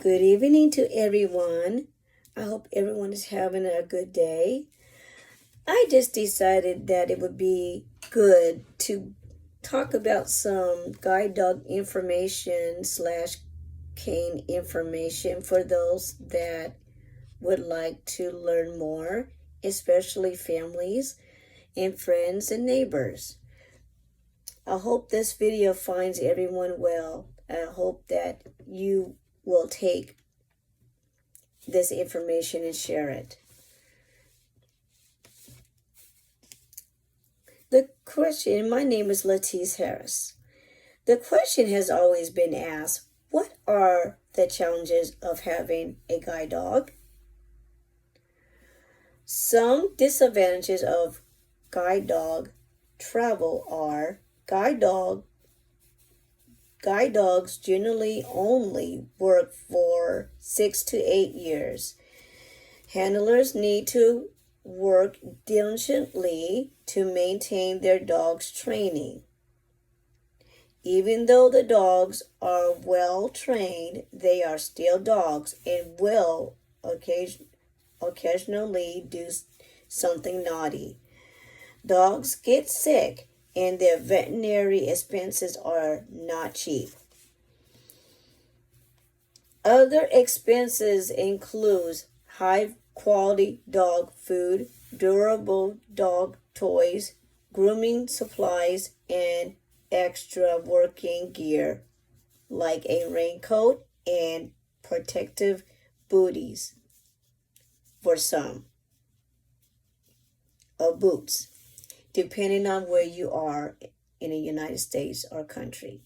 Good evening to everyone. I hope everyone is having a good day. I just decided that it would be good to talk about some guide dog information slash cane information for those that would like to learn more, especially families and friends and neighbors. I hope this video finds everyone well. I hope that you will take this information and share it. The question, my name is Latice Harris. The question has always been asked, what are the challenges of having a guide dog? Some disadvantages of guide dog travel are guide dogs generally only work for 6 to 8 years. Handlers need to work diligently to maintain their dog's training. Even though the dogs are well trained, they are still dogs and will occasionally do something naughty. Dogs get sick and their veterinary expenses are not cheap. Other expenses include high quality dog food, durable dog toys, grooming supplies, and extra working gear like a raincoat and protective booties for some, or boots, depending on where you are in the United States or country.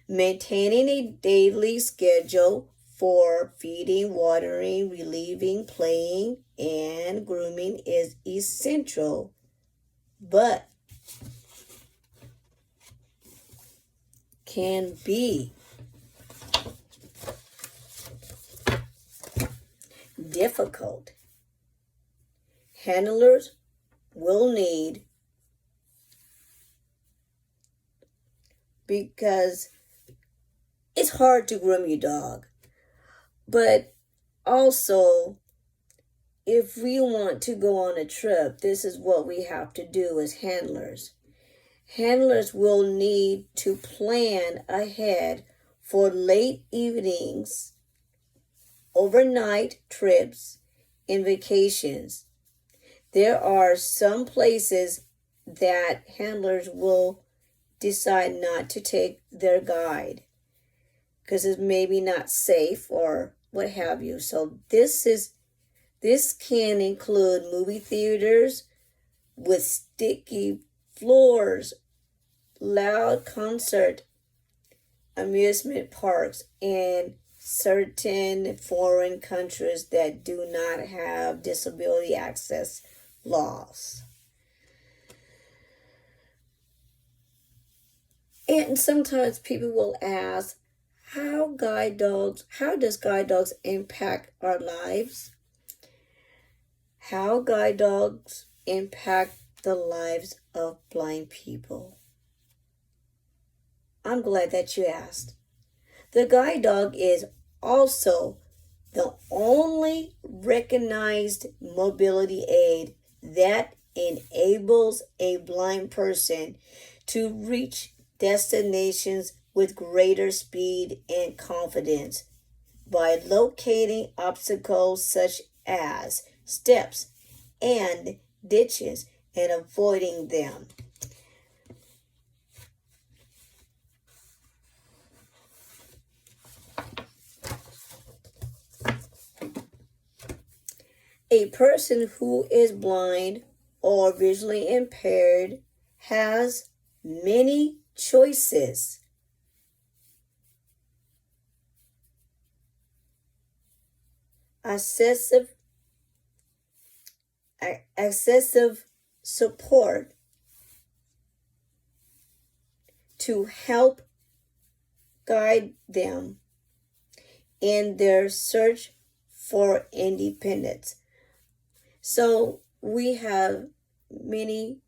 Maintaining a daily schedule for feeding, watering, relieving, playing, and grooming is essential, but can be difficult. Handlers will need, because it's hard to groom your dog, but also if we want to go on a trip, this is what we have to do as handlers. Handlers will need to plan ahead for late evenings, overnight trips, and vacations. There are some places that handlers will decide not to take their guide because it's maybe not safe or what have you. So this can include movie theaters with sticky floors, loud concert, amusement parks, and certain foreign countries that do not have disability access laws. And sometimes people will ask, how does guide dogs impact our lives? How guide dogs impact the lives of blind people? I'm glad that you asked. The guide dog is also the only recognized mobility aid that enables a blind person to reach destinations with greater speed and confidence by locating obstacles such as steps and ditches and avoiding them. A person who is blind or visually impaired has many choices. Excessive support to help guide them in their search for independence. So we have many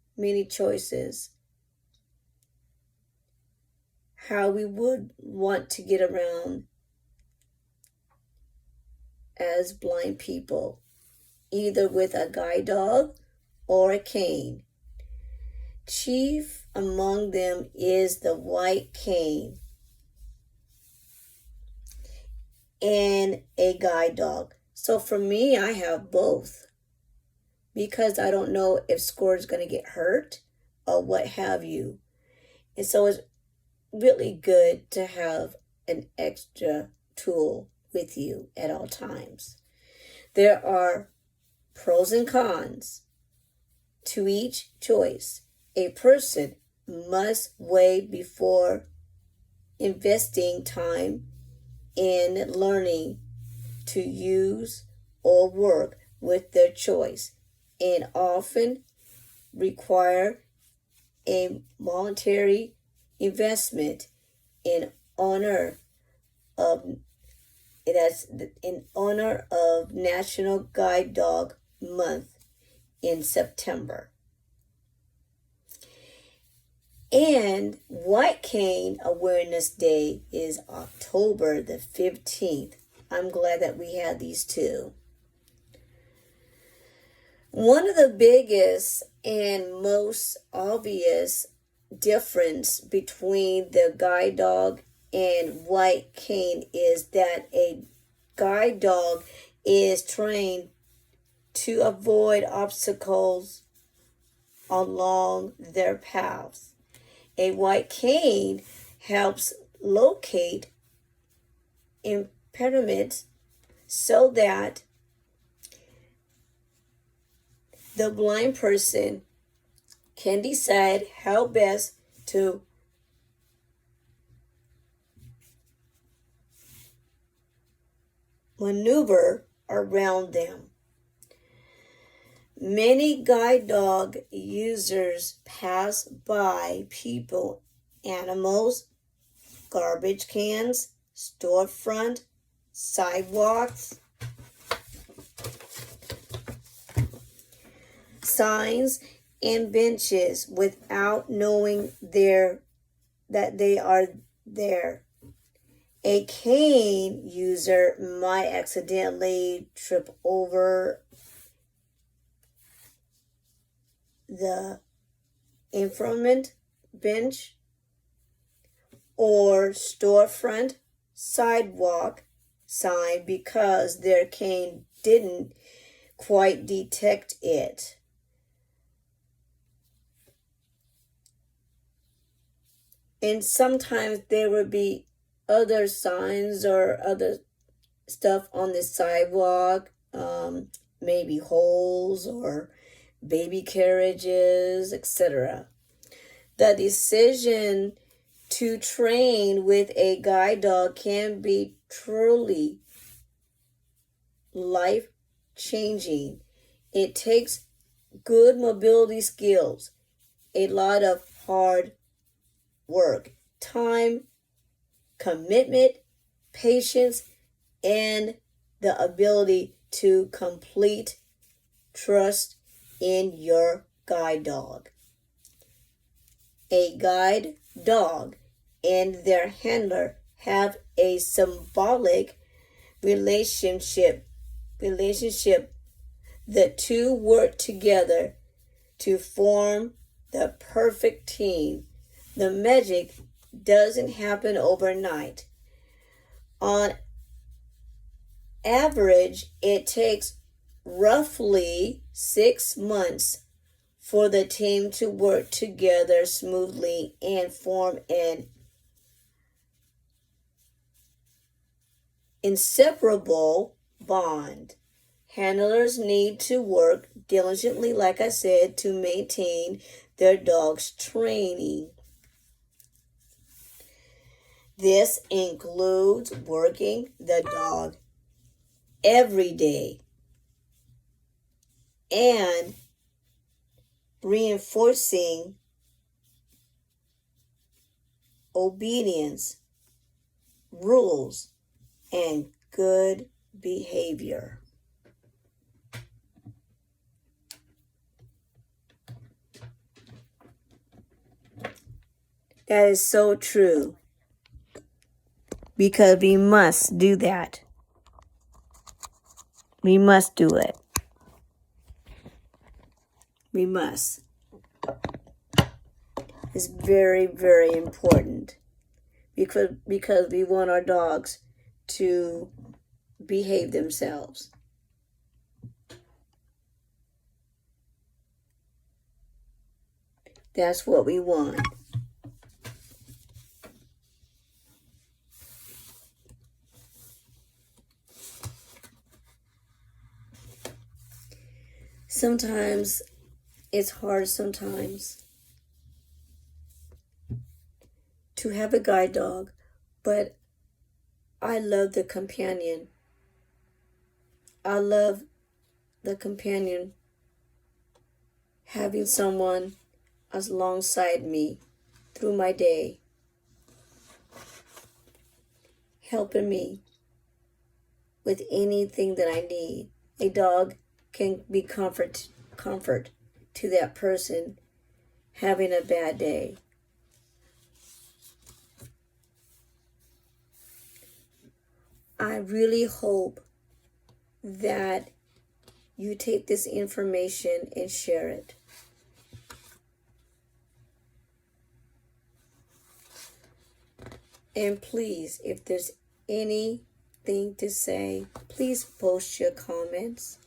choices how we would want to get around as blind people, either with a guide dog or a cane. Chief among them is the white cane and a guide dog. So for me, I have both because I don't know if Score is going to get hurt or what have you. And so it's really good to have an extra tool with you at all times. There are pros and cons to each choice. A person must weigh before investing time in learning to use or work with their choice, and often require a monetary investment in honor of National Guide Dog Month in September. And White Cane Awareness Day is October the 15th. I'm glad that we had these two. One of the biggest and most obvious difference between the guide dog and white cane is that a guide dog is trained to avoid obstacles along their paths. A white cane helps locate impediments so that the blind person can decide how best to maneuver around them. Many guide dog users pass by people, animals, garbage cans, storefront, sidewalks, signs, and benches without knowing that they are there. A cane user might accidentally trip over the informant bench or storefront sidewalk sign because their cane didn't quite detect it. And sometimes there would be other signs or other stuff on the sidewalk, maybe holes or baby carriages, etc. The decision to train with a guide dog can be truly life-changing. It takes good mobility skills, a lot of hard work, time, commitment, patience, and the ability to complete trust in your guide dog. A guide dog and their handler have a symbolic relationship. The two work together to form the perfect team. The magic doesn't happen overnight. On average, it takes roughly 6 months for the team to work together smoothly and form an inseparable bond. Handlers need to work diligently, like I said, to maintain their dog's training. This includes working the dog every day and reinforcing obedience, rules, and good behavior. That is so true, because we must do that. We must do it. We must. It's very, very important because we want our dogs to behave themselves. That's what we want. Sometimes it's hard to have a guide dog, but I love the companion. I love the companion, having someone alongside me through my day, helping me with anything that I need. A dog can be comfort to that person having a bad day. I really hope that you take this information and share it. And please, if there's anything to say, please post your comments.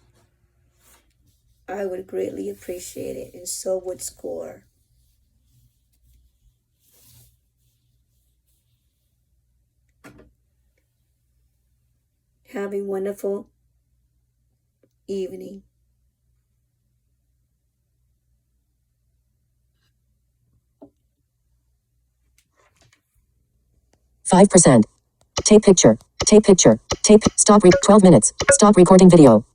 I would greatly appreciate it, and so would SCORE. Have a wonderful evening. %. Take picture. Take picture. Stop 12 minutes. Stop recording video.